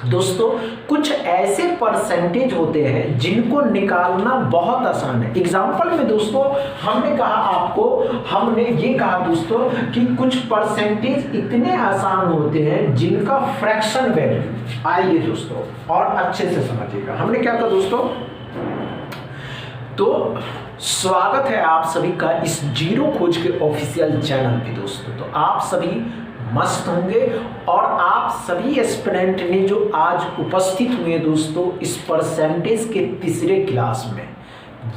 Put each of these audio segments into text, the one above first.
दोस्तों कुछ ऐसे परसेंटेज होते हैं जिनको निकालना बहुत आसान है। एग्जाम्पल में दोस्तों हमने ये कहा दोस्तों कि कुछ परसेंटेज इतने आसान होते हैं जिनका फ्रैक्शन वैल्यू, आइए दोस्तों और अच्छे से समझिएगा हमने क्या कहा दोस्तों। तो स्वागत है आप सभी का इस जीरो खोज के ऑफिशियल चैनल पे दोस्तों। तो आप सभी मस्त होंगे और आप सभी एस्पिरेंट ने जो आज उपस्थित हुए दोस्तों इस परसेंटेज के तीसरे क्लास में,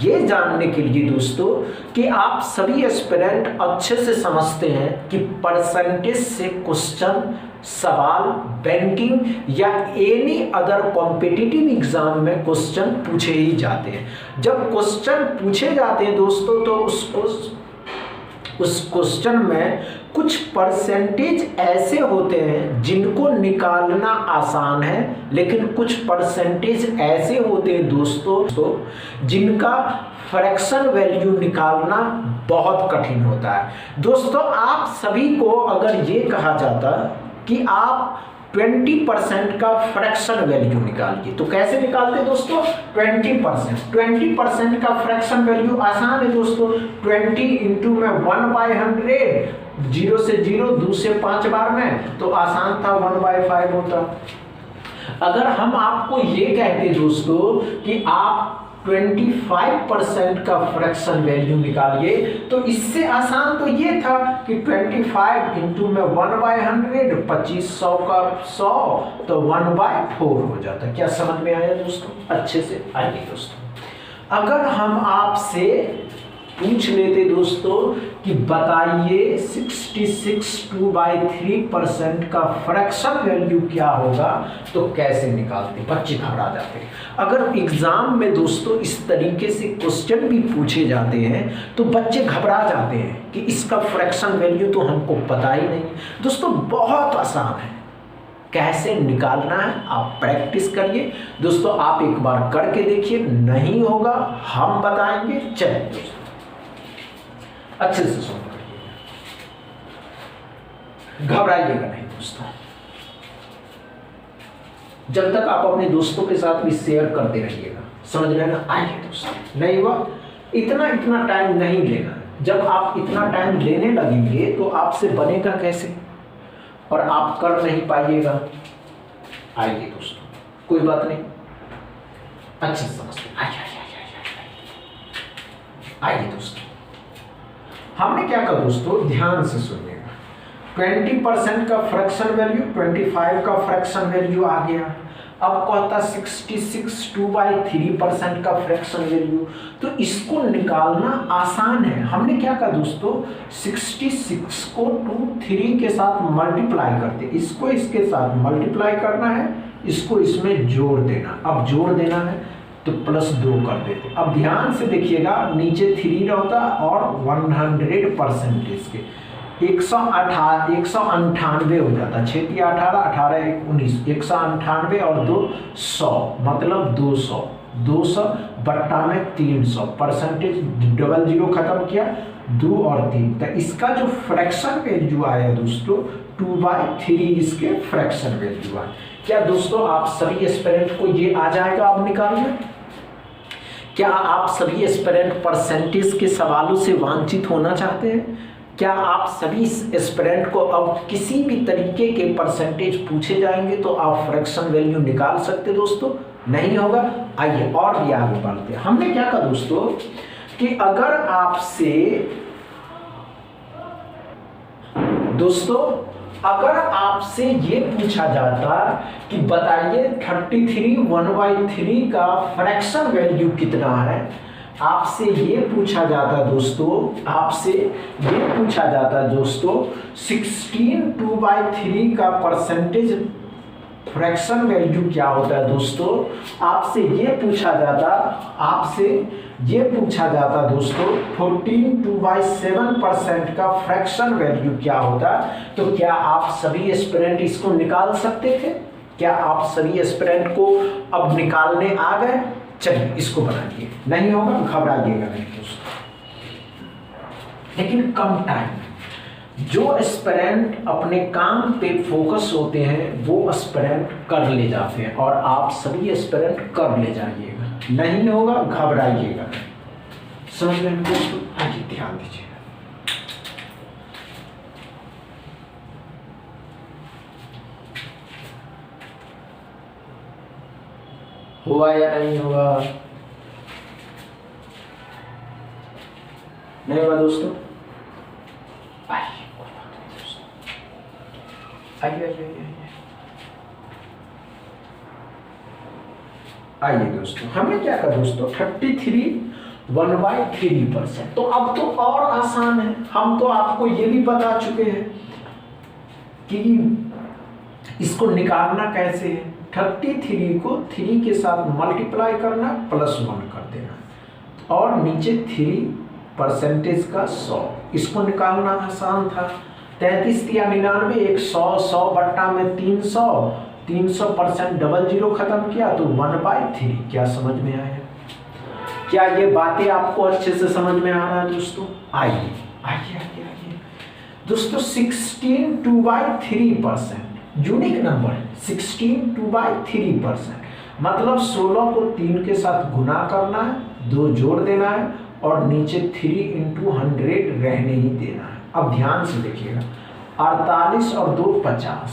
ये जानने के लिए दोस्तों कि आप सभी एस्पिरेंट अच्छे से समझते हैं कि परसेंटेज से क्वेश्चन, सवाल बैंकिंग या एनी अदर कॉम्पिटिटिव एग्जाम में क्वेश्चन पूछे ही जाते हैं। जब क्वेश्चन पूछे जाते हैं दोस्तों तो उस क्वेश्चन में कुछ परसेंटेज ऐसे होते हैं जिनको निकालना आसान है, लेकिन कुछ परसेंटेज ऐसे होते हैं दोस्तों जिनका फ्रैक्शन वैल्यू निकालना बहुत कठिन होता है। दोस्तों आप सभी को अगर ये कहा जाता कि आप 20% का फ्रैक्शन वैल्यू निकालिए तो कैसे निकालते हैं दोस्तों? 20% का फ्रैक्शन वैल्यू आसान है दोस्तों। 20 इंटू में 1/100, 0 से 0, 2 से 5 बार में, तो आसान था 1/5 होता। अगर हम आपको ये कहते दोस्तों कि आप 25% का फ्रैक्शन वैल्यू निकालिए तो इससे आसान तो ये था कि 25 इंटू में 1/100, 2500 का 100, तो 1/4 हो जाता। क्या समझ में आया दोस्तों? अच्छे से आइए दोस्तों, अगर हम आपसे पूछ लेते दोस्तों कि बताइए 66 2/3% का फ्रैक्शन वैल्यू क्या होगा, तो कैसे निकालते? बच्चे घबरा जाते हैं। अगर एग्जाम में दोस्तों इस तरीके से क्वेश्चन भी पूछे जाते हैं तो बच्चे घबरा जाते हैं कि इसका फ्रैक्शन वैल्यू तो हमको पता ही नहीं। दोस्तों बहुत आसान है, कैसे निकालना है आप प्रैक्टिस करिए दोस्तों। आप एक बार करके देखिए, नहीं होगा हम बताएंगे। चलिए दोस्तों अच्छे से सुन लीजिए, घबराइएगा नहीं दोस्तों। जब तक आप अपने दोस्तों के साथ भी शेयर करते रहिएगा, समझ रहे ना? आइए दोस्तों, नहीं हुआ इतना टाइम नहीं लेना। जब आप इतना टाइम लेने लगेंगे तो आपसे बनेगा कैसे और आप कर नहीं पाइएगा। आइए दोस्तों, कोई बात नहीं, अच्छे से समझते। आइए दोस्तों, हमने क्या कहा दोस्तों, ध्यान से सुनिएगा। 20% का फ्रैक्शन वैल्यू, 25 का फ्रैक्शन वैल्यू आ गया। अब कहता 66 2/3% का फ्रैक्शन वैल्यू, तो इसको निकालना आसान है। हमने क्या कहा दोस्तों, 66 को 3 के साथ मल्टीप्लाई करते, इसको इसके साथ मल्टीप्लाई करना है, इसको इसमें जोड़ देना। अब जोड़ देना है तो +2 कर देते। अब ध्यान से देखिएगा, नीचे 3 रहता और 100% के 198 हो जाता। 6 × 18, 18 × 19, 198 और 2 100, मतलब 200 बट्टा में 300, परसेंटेज डबल 0 खत्म किया, 2 और 3। तो इसका जो फ्रैक्शन वैल्यू आया दोस्तों 2/3 इसके फ्रैक्शन वैल्यू आया। क्या दोस्तों आप सभी एस्पिरेंट को ये आ जाएगा अब निकालना? क्या आप सभी एस्पिरेंट परसेंटेज के सवालों से वांछित होना चाहते हैं? क्या आप सभी एस्पिरेंट को अब किसी भी तरीके के परसेंटेज पूछे जाएंगे तो आप फ्रैक्शन वैल्यू निकाल सकते दोस्तों? नहीं होगा। आइए और भी आगे बढ़ते हैं। हमने क्या कहा दोस्तों कि अगर आपसे ये पूछा जाता कि बताइए 33 1/3 का फ्रैक्शन वैल्यू कितना है, आपसे ये पूछा जाता दोस्तों 16 2/3 का परसेंटेज फ्रैक्शन वैल्यू क्या होता है दोस्तों? आपसे ये पूछा जाता दोस्तों 14 2/7% का फ्रैक्शन वैल्यू क्या होता? तो क्या आप सभी एस्पिरेंट इसको निकाल सकते थे? क्या आप सभी एस्पिरेंट को अब निकालने आ गए? चलिए इसको बनाइए, नहीं होगा घबराइएगा नहीं दोस्तों, लेकिन कम टाइम। जो एस्पिरेंट अपने काम पे फोकस होते हैं वो एस्पिरेंट कर ले जाते हैं, और आप सभी एस्पिरेंट कर ले जाइएगा, नहीं होगा घबराइएगा। समझ में दोस्तों? आइए ध्यान दीजिएगा। हुआ या नहीं हुआ? नहीं हुआ दोस्तों? आइए दोस्तों, हमें क्या कर दोस्तों 33 1/3%। तो अब तो और आसान है, हम तो आपको ये भी बता चुके हैं कि इसको निकालना कैसे है। 33 को 3 के साथ मल्टीप्लाई करना, +1 कर देना, और नीचे 3% का 100, इसको निकालना आसान था। 33 या 99, 100, 100 बट्टा में 300, 300% डबल जीरो खत्म किया तो 1/3। क्या समझ में आया? क्या ये बातें आपको अच्छे से समझ में आ रहा है दोस्तों? आइए आइए आइए आइए दोस्तों, 16 2/3% यूनिक नंबर है। 16 2/3% मतलब 16 को 3 के साथ गुना करना है, 2 जोड़ देना है, और नीचे 3 × 100 रहने ही देना है। अब ध्यान से देखिएगा, 48 और 2 50,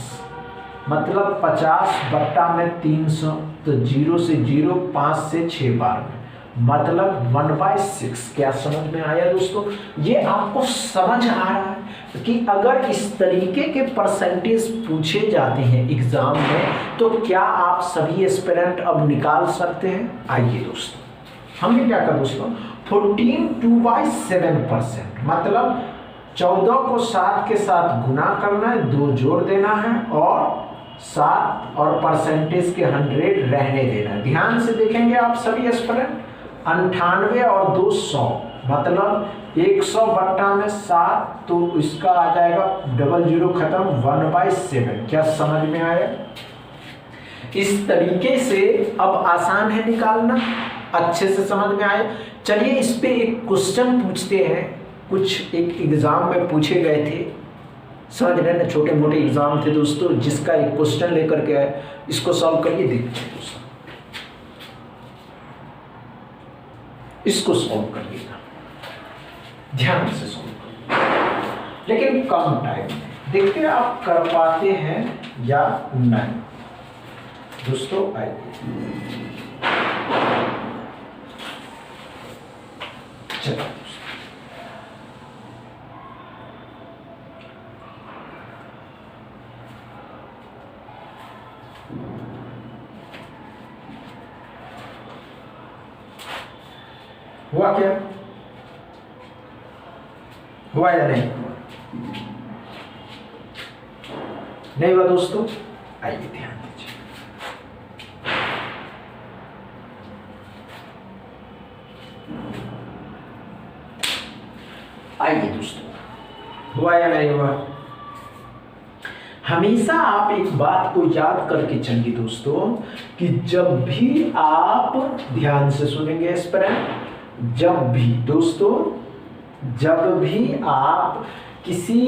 मतलब 50 बट्टा में 300, तो 0 से 0, 5 से 6 बार में, मतलब 1/6। क्या समझ में आया दोस्तों? ये आपको समझ आ रहा है कि अगर इस तरीके के परसेंटेज पूछे जाते हैं एग्जाम में तो क्या आप सभी एस्पिरेंट अब निकाल सकते हैं? आइए दोस्तों, हमने क्या कहा दोस्तों, 14 2/7%, मतलब 14 को 7 के साथ गुना करना है, 2 जोड़ देना है, और 7 और परसेंटेज के 100 रहने देना है। ध्यान से देखेंगे आप सभी एस्पिरेंट, 98 और 2 100, मतलब 100 बट्टा में 7, तो इसका आ जाएगा डबल जीरो खत्म, 1/7। क्या समझ में आया? इस तरीके से अब आसान है निकालना, अच्छे से समझ में आए। चलिए इस पे एक क्वेश्चन पूछते हैं, कुछ एक एग्जाम में पूछे गए थे, समझ रहे ना, छोटे मोटे एग्जाम थे दोस्तों, जिसका एक क्वेश्चन लेकर के आए, इसको सॉल्व करिए, देखिए दोस्तों, इसको सॉल्व करिएगा, ध्यान से सॉल्व करिए, लेकिन कम टाइम में। देखते हैं आप कर पाते हैं या नहीं दोस्तों। आइए चलो हुआ, क्या हुआ या नहीं हुआ? नहीं हुआ दोस्तों? आइए ध्यान दीजिए, आइए दोस्तों, हुआ या नहीं हुआ? हमेशा आप एक बात को याद करके चलिए दोस्तों कि जब भी आप, ध्यान से सुनेंगे एस्पिरेंट, जब भी दोस्तों, जब भी आप किसी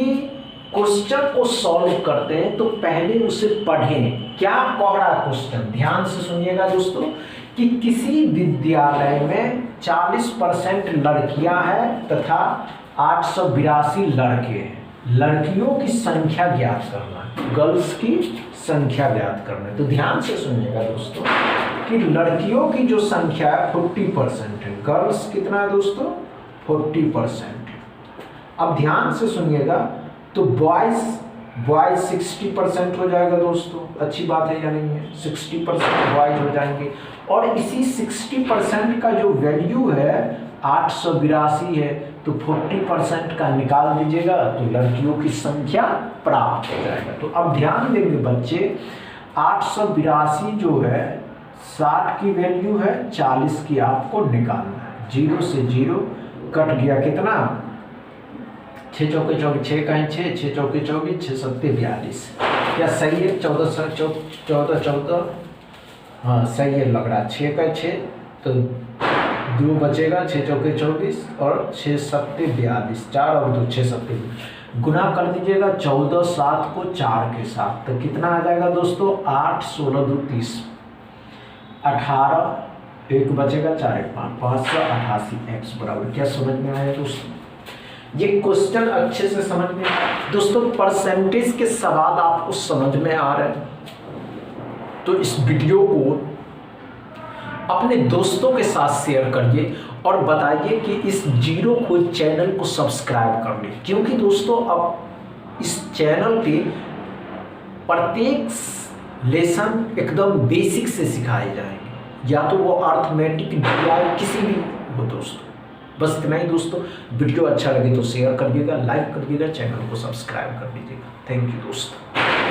क्वेश्चन को सॉल्व करते हैं तो पहले उसे पढ़ें। क्या कह रहा है क्वेश्चन? ध्यान से सुनिएगा दोस्तों कि किसी विद्यालय में 40% लड़कियां हैं तथा 882 लड़के हैं। लड़कियों की संख्या ज्ञात करना है, गर्ल्स की संख्या ज्ञात करना है। तो ध्यान से सुनिएगा दोस्तों कि लड़कियों की जो संख्या है 40% है, गर्ल्स कितना है दोस्तों? 40%। अब ध्यान से सुनिएगा, तो बॉयज 60% हो जाएगा दोस्तों, अच्छी बात है या नहीं है? 60% बॉयज हो जाएंगे, और इसी 60% का जो वैल्यू है 882 है, तो 40% का निकाल दीजिएगा तो लड़कियों की संख्या प्राप्त हो जाएगा। तो अब ध्यान देंगे बच्चे, 882 जो है 60 की वैल्यू है, 40 की आपको निकालना है। 0 से 0 कट गया, कितना? 6 चौके 24, 6 कहें 6, 6 चौके 24, 6 सत्ते 42। क्या सही है? 14, हाँ सही है लग रहा। 6 का 6 तो 2 बचेगा, 6 चौके 24 और 6 सत्ते 42, 4 और 2 6 सत्ते। गुना कर दीजिएगा 14 7 को 4 के साथ, तो कितना आ जाएगा दोस्तों 8 16 2 30, 18 एक बचेगा 4 1 5 588 एक्स बराबर। क्या समझ में आया दोस्तों? ये क्वेश्चन अच्छे से समझ में दोस्तों, परसेंटेज के सवाल आपको समझ में आ रहे हैं तो इस वीडियो को अपने दोस्तों के साथ शेयर करिए और बताइए कि इस जीरो खोज चैनल को सब्सक्राइब कर लें, क्योंकि दोस्तों अब इस चैनल पे प्रत्येक लेसन एकदम बेसिक से सिखाए जाएंगे, या तो वो अर्थमेटिक DI किसी भी हो दोस्तों। बस इतना ही दोस्तों, वीडियो अच्छा लगे तो शेयर करिएगा, लाइक करिएगा, चैनल को सब्सक्राइब कर लीजिएगा। थैंक यू दोस्तों।